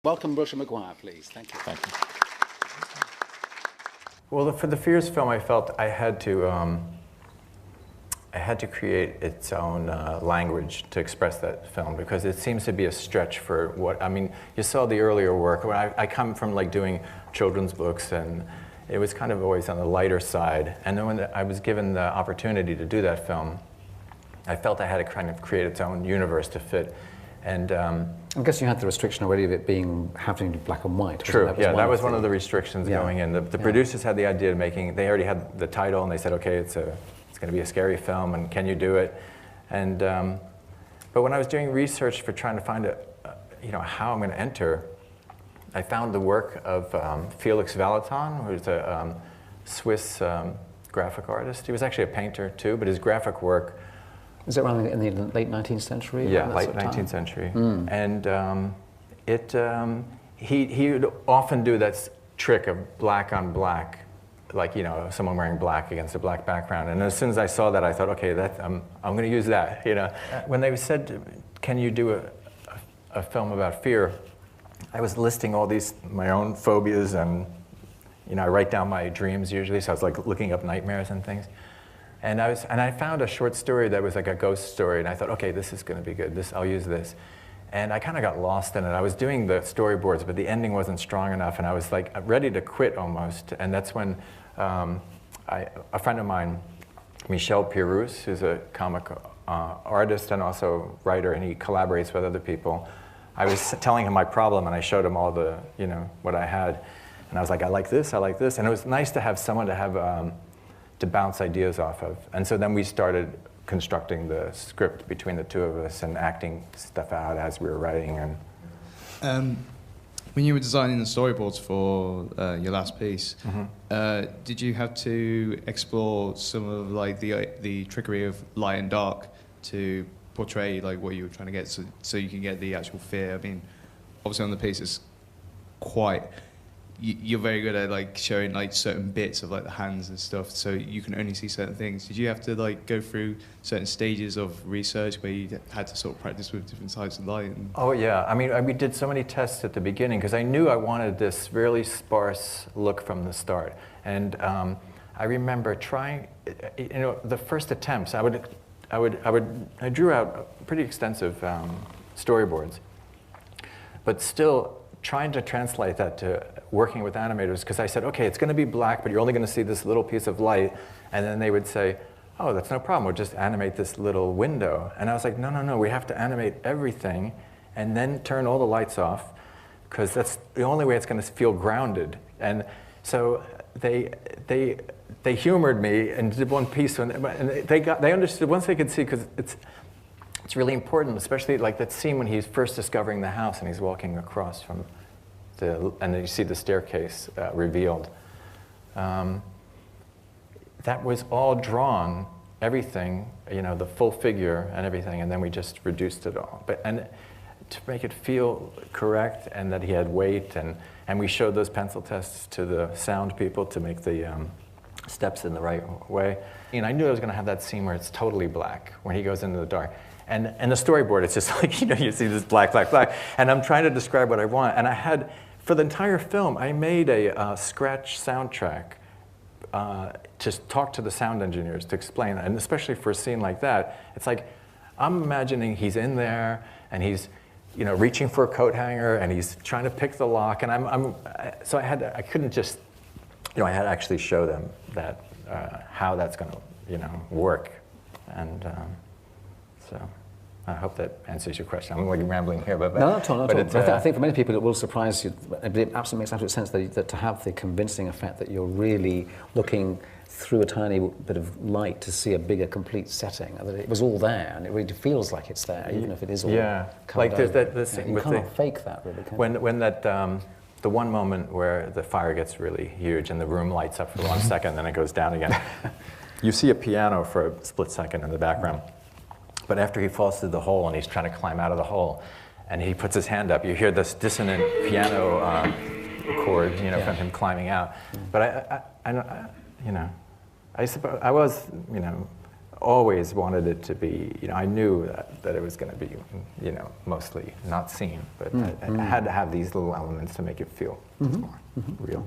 Welcome, Roger McGuire, please. Thank you. Thank you. Well, for the Fears film, I felt I had to create its own language to express that film, because it seems to be a stretch for what, I mean, you saw the earlier work. When I come from like doing children's books, and it was kind of always on the lighter side. And then when I was given the opportunity to do that film, I felt I had to kind of create its own universe to fit. And I guess you had the restriction already of it having to be black and white. True, that was one of the restrictions going in. The producers had the idea of they already had the title, and they said, okay, it's going to be a scary film, and can you do it? And but when I was doing research for trying to find how I'm going to enter, I found the work of Felix Vallotton, who's a Swiss graphic artist. He was actually a painter too, but his graphic work. Is it around in the late 19th century? Yeah, late 19th century. And he would often do that trick of black on black, like, someone wearing black against a black background. And as soon as I saw that, I thought, okay, I'm going to use that. When they said, can you do a film about fear, I was listing all my own phobias, and I write down my dreams usually, so I was like looking up nightmares and things. And I found a short story that was like a ghost story, and I thought, okay, this is going to be good. I'll use this. And I kind of got lost in it. I was doing the storyboards, but the ending wasn't strong enough, and I was like ready to quit almost. And that's when a friend of mine, Michel Pirouz, who's a comic artist and also writer, and he collaborates with other people. I was telling him my problem, and I showed him all the, what I had. And I was like, I like this. And it was nice to have someone to bounce ideas off of. And so then we started constructing the script between the two of us and acting stuff out as we were writing. And when you were designing the storyboards for your last piece, did you have to explore some of like the trickery of light and dark to portray like what you were trying to get, so you can get the actual fear? I mean, obviously on the piece it's quite, you're very good at like showing like certain bits of like the hands and stuff, so you can only see certain things. Did you have to like go through certain stages of research where you had to sort of practice with different types of light? Oh yeah, I mean, we did so many tests at the beginning because I knew I wanted this really sparse look from the start. And I remember trying, the first attempts, I drew out pretty extensive storyboards, but still trying to translate that to working with animators, because I said, okay, it's going to be black, but you're only going to see this little piece of light. And then they would say, oh, that's no problem, we'll just animate this little window. And I was like, no, we have to animate everything and then turn all the lights off, because that's the only way it's going to feel grounded. And so they humored me and did one piece, and they understood once they could see, because it's really important, especially like that scene when he's first discovering the house and he's walking across from and then you see the staircase revealed. That was all drawn, everything, the full figure and everything, and then we just reduced it all. And to make it feel correct, and that he had weight, and we showed those pencil tests to the sound people to make the steps in the right way. And I knew I was going to have that scene where it's totally black, when he goes into the dark. And the storyboard, it's just like, you see this black, and I'm trying to describe what I want. And I had, for the entire film, I made a scratch soundtrack to talk to the sound engineers to explain, and especially for a scene like that, it's like, I'm imagining he's in there, and he's, reaching for a coat hanger, and he's trying to pick the lock, and so I couldn't just, I had to actually show them that, how that's going to, work. And so I hope that answers your question. I'm like rambling here, but no, not at all. I think for many people it will surprise you. It absolutely makes absolute sense that to have the convincing effect that you're really looking through a tiny bit of light to see a bigger, complete setting. That it was all there, and it really feels like it's there, even if it is all like there's that thing. You cannot fake that, really. Can you? When that the one moment where the fire gets really huge and the room lights up for 1 second, then it goes down again. You see a piano for a split second in the background. But after he falls through the hole and he's trying to climb out of the hole, and he puts his hand up, you hear this dissonant piano chord, from him climbing out. But I suppose I was, always wanted it to be, you know, I knew that it was going to be, you know, mostly not seen, but I had to have these little elements to make it feel more real.